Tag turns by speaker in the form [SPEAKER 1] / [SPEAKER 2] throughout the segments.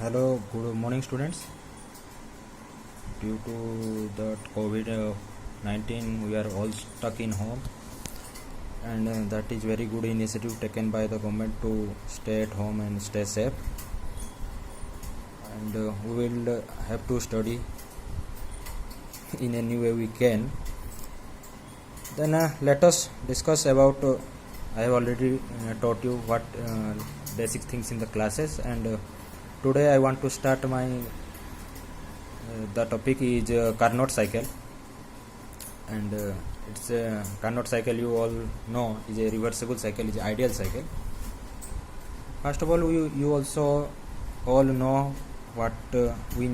[SPEAKER 1] Hello, good morning, students. Due to the COVID-19, we are all stuck in home, and that is very good initiative taken by the government to stay at home and stay safe. And we will have to study in any way we can. Then let us discuss about. I have already taught you what basic things in the classes, and today I want to start my the topic is Carnot cycle, and it's a Carnot cycle, you all know, is a reversible cycle, is ideal cycle. First of all, you also all know what we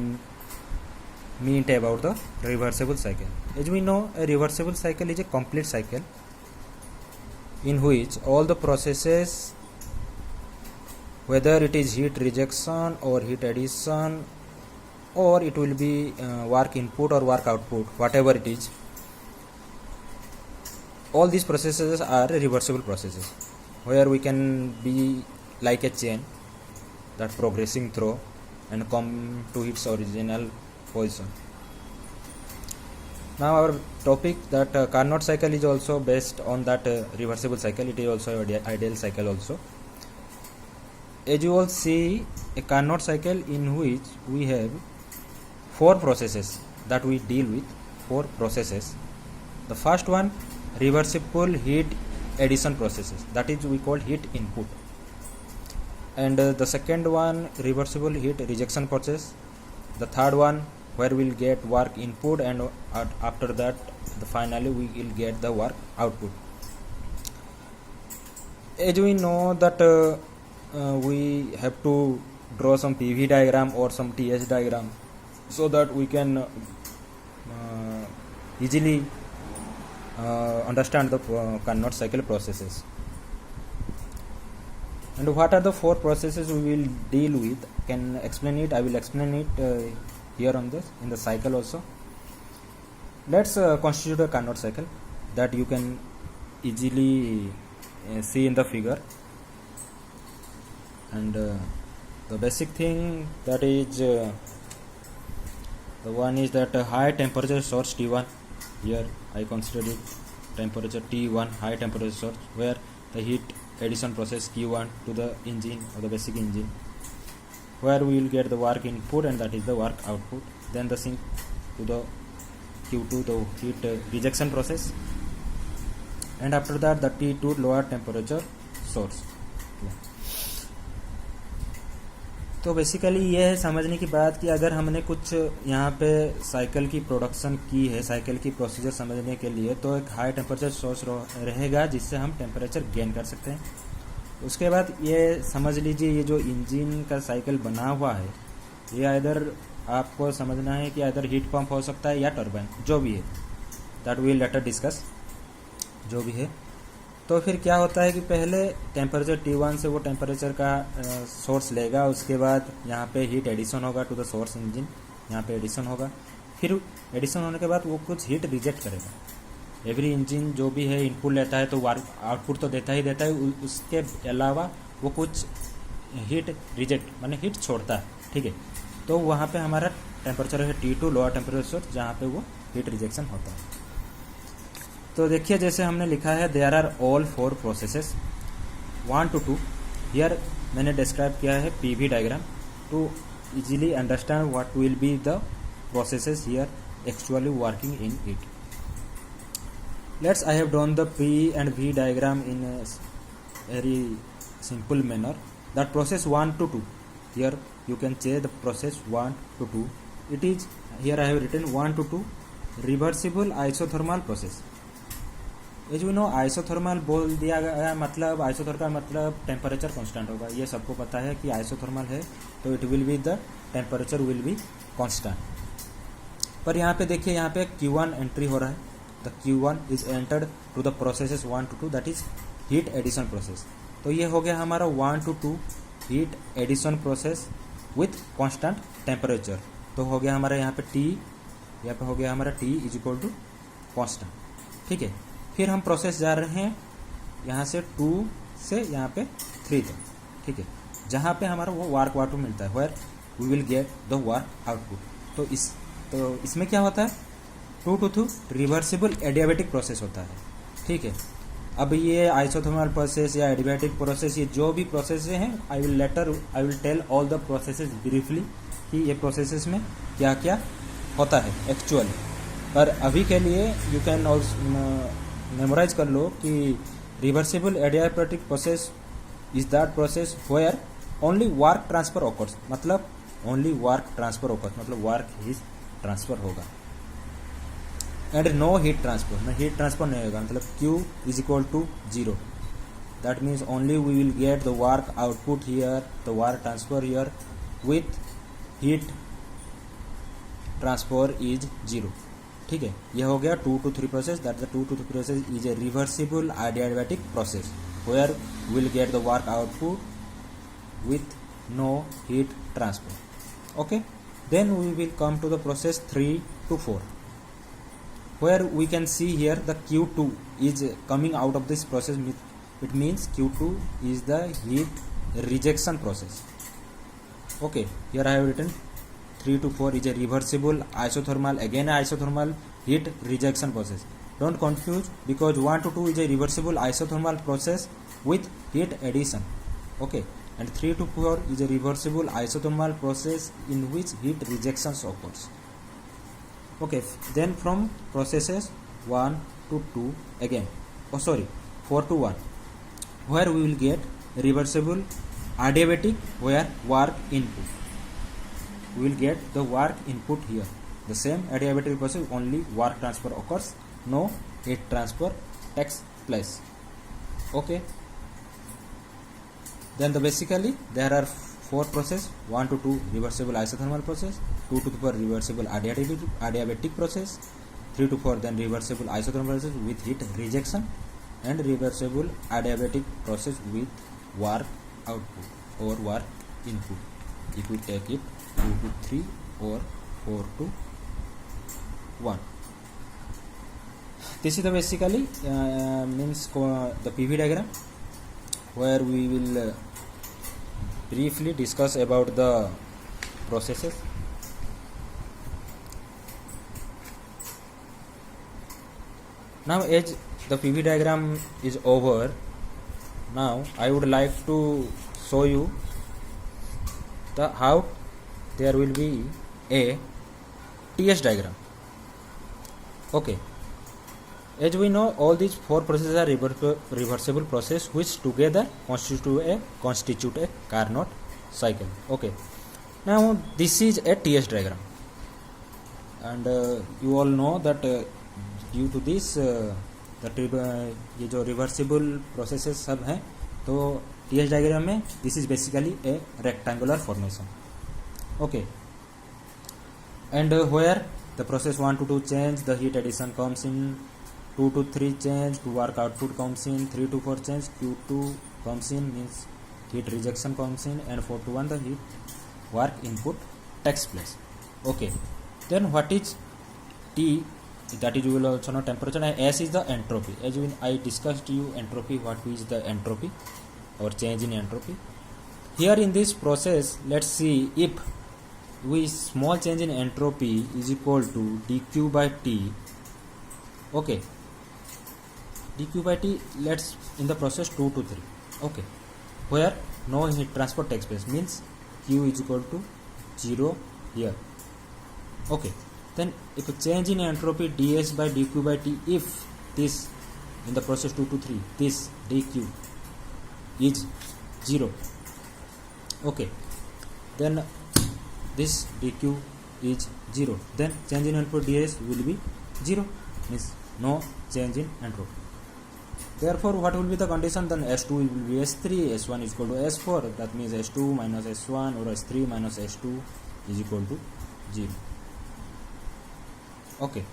[SPEAKER 1] mean about the reversible cycle. As we know, a reversible cycle is a complete cycle in which all the processes, whether it is heat rejection or heat addition, or it will be work input or work output, whatever it is, all these processes are reversible processes, where we can be like a chain that progressing through and come to its original position. Now our topic, that Carnot cycle, is also based on that reversible cycle. It is also ideal cycle also. As you all see, a Carnot cycle in which we have four processes that we deal with. Four processes. The first one, reversible heat addition processes, that is we call heat input. And the second one, reversible heat rejection process. The third one, where we'll get work input, and after that finally we will get the work output. As we know that we have to draw some PV diagram or some TS diagram so that we can easily understand the Carnot cycle processes. And what are the four processes we will deal with? Can explain it. I will explain it here on this in the cycle also. Let's constitute a Carnot cycle that you can easily see in the figure. And the basic thing, that is the one is that high temperature source T1. Here I consider it temperature T1, high temperature source, where the heat addition process Q1 to the engine or the basic engine, where we will get the work input, and that is the work output. Then the sink to the Q2, the heat rejection process, and after that the T2, lower temperature source. तो basically ये है समझने की बात कि अगर हमने कुछ यहाँ पे साइकिल की प्रोडक्शन की है, साइकिल की प्रोसीजर समझने के लिए, तो एक हाई टेम्परेचर सोर्स रहेगा जिससे हम टेम्परेचर गेन कर सकते हैं. उसके बाद ये समझ लीजिए, ये जो इंजन का साइकिल बना हुआ है, ये इधर आपको समझना है कि इधर हीट पंप हो सकता है या टर्बाइन, जो भी है, that we will later discuss, जो भी है. तो फिर क्या होता है कि पहले टेम्परेचर T1 से वो टेम्परेचर का सोर्स लेगा, उसके बाद यहाँ पे हीट एडिशन होगा टू द सोर्स इंजन, यहाँ पे एडिशन होगा. फिर एडिशन होने के बाद वो कुछ हीट रिजेक्ट करेगा. एवरी इंजन जो भी है इनपुट लेता है तो आउटपुट तो देता ही देता है, उसके अलावा वो कुछ हीट रिजेक्ट माने हीट छोड़ता है. ठीक है, तो वहाँ पे हमारा टेम्परेचर है T2, लोअर टेम्परेचर सोर्स, जहाँ पे वो हीट रिजेक्शन होता है. तो देखिए, जैसे हमने लिखा है, there are all four processes 1 to 2. Here मैंने डिस्क्राइब किया है PV diagram to easily understand what will be the processes here actually working in it. Let's I have drawn the P and V diagram in very simple manner. That process 1 to 2. Here you can say the process 1 to 2. It is, here I have written 1 to 2 reversible isothermal process. As we know, isothermal बोल दिया गया, मतलब isothermal का मतलब temperature constant होगा. ये सबको पता है कि आइसोथर्मल है तो it will be the temperature will be constant. पर यहाँ पे देखिए, यहाँ पे Q1 एंट्री हो रहा है. The Q1 is entered to the processes 1 to 2, that is heat addition process. तो ये हो गया हमारा 1 to 2 heat addition process with constant temperature. तो हो गया हमारा यहाँ पे T, यहाँ पे हो गया हमारा T is equal to constant. ठीक है, फिर हम प्रोसेस जा रहे हैं यहाँ से 2 से यहाँ पे 3 तक. ठीक है, जहाँ पे हमारा वो वर्क वाटू मिलता है, where we will get the work output. तो इसमें क्या होता है, 2 to 2 रिवर्सिबल एडियाबेटिक प्रोसेस होता है, ठीक है। अब ये आइसोथर्मल प्रोसेस या एडियाबेटिक प्रोसेस, ये जो भी प्रोसेस हैं, I will tell all the processes briefly कि ये प्रोसेसेस में क्या क्या होता है एक्चुअली। पर अभी के लिए यू कैन ऑल्सो मेमोराइज कर लो कि reversible adiabatic process is that process where only work transfer occurs, मतलब ओनली वर्क ट्रांसफर ऑकर्स, मतलब वर्क ही ट्रांसफर होगा एंड नो हीट ट्रांसफर, में हीट ट्रांसफर नहीं होगा, मतलब Q is equal to 0। That means only we will get the work output here, the work transfer here with heat transfer is 0, ठीक है। यह हो गया 2 to 3 process. That the 2 to 3 process is a reversible adiabatic process where will get the work output with no heat transfer, okay. Then we will come to the process 3 to 4, where we can see here the Q2 is coming out of this process. It means Q2 is the heat rejection process. Okay, here I have written 3 to 4 is a reversible isothermal, again isothermal heat rejection process. Don't confuse, because 1 to 2 is a reversible isothermal process with heat addition, okay, and 3 to 4 is a reversible isothermal process in which heat rejection occurs, okay. Then from processes 1 to 2 again, 4 to 1, where we will get reversible adiabatic, where work input, we will get the work input here, the same adiabatic process, only work transfer occurs, no heat transfer takes place, okay. Then basically there are 4 process, 1 to 2 reversible isothermal process, 2 to 4 reversible adiabatic process, 3 to 4 then reversible isothermal process with heat rejection, and reversible adiabatic process with work output or work input if we take it 2 to 3 or 4 to 1. This is the basically means the PV diagram, where we will briefly discuss about the processes. Now as the PV diagram is over, now I would like to show you the how there will be a TS diagram, okay. As we know, all these 4 processes are reversible process which together constitute a Carnot cycle, okay. Now this is a TS diagram, and you all know that due to this ये जो reversible processes सब हैं, तो TS diagram में this is basically a rectangular formation, okay, and where the process 1 to 2 change, the heat addition comes in, 2 to 3 change, to work output comes in, 3 to 4 change, Q2 comes in, means heat rejection comes in, and 4 to 1 the heat work input takes place, okay. Then what is T, that is you will also know temperature, and S is the entropy. As I discussed you entropy, what is the entropy or change in entropy. Here in this process, let's see if we small change in entropy is equal to dq by T, okay, dq by T, let's in the process 2 to 3, okay, where no heat transfer takes place, means Q is equal to 0 here, okay. Then if a change in entropy ds by dq by T, if this in the process 2 to 3 this dq is 0, okay, then this dq is 0, then change in entropy ds will be 0, means no change in entropy. Therefore what will be the condition, then S2 will be S3, S1 is equal to S4, that means S2 minus S1 or S3 minus S2 is equal to 0, okay.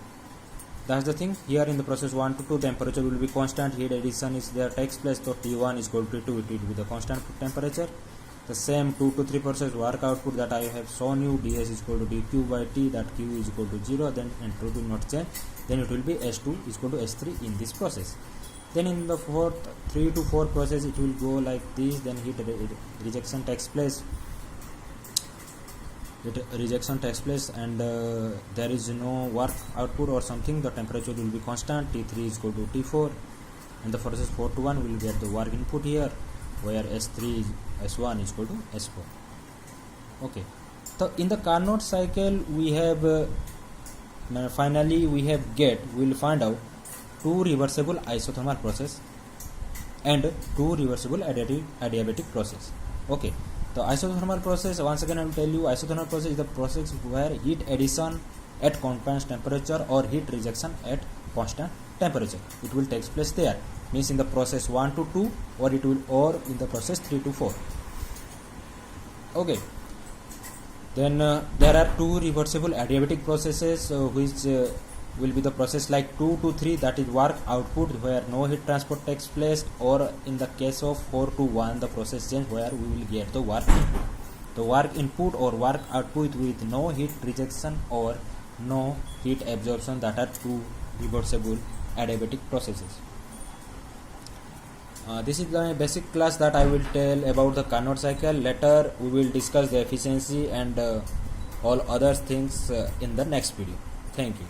[SPEAKER 1] That's the thing. Here in the process 1 to 2 temperature will be constant, heat addition is there takes place, so T1 is equal to T2, it will be the constant temperature. The same 2 to 3 process work output that I have shown you, ds is equal to dq by T, that q is equal to 0, then entropy will not change, then it will be S2 is equal to S3 in this process. Then in the 3 to 4 process it will go like this, then heat rejection takes place, rejection takes place and there is no work output or something, the temperature will be constant. T3 is equal to T4, and the process 4 to 1 will get the work input here, where S3 S1 is equal to S4. Okay, so in the Carnot cycle we have finally we will find out two reversible isothermal process and two reversible adiabatic process. Okay, the isothermal process, once again I will tell you, isothermal process is the process where heat addition at constant temperature or heat rejection at constant temperature, it will take place there, means in the process 1 to 2 or in the process 3 to 4. Okay, then there are two reversible adiabatic processes which will be the process like 2 to 3, that is work output where no heat transport takes place, or in the case of 4 to 1 the process change where we will get the work input. The work input or work output with no heat rejection or no heat absorption, that are two reversible adiabatic processes. This is the basic class that I will tell about the Carnot cycle. Later we will discuss the efficiency and all other things in the next video. Thank you.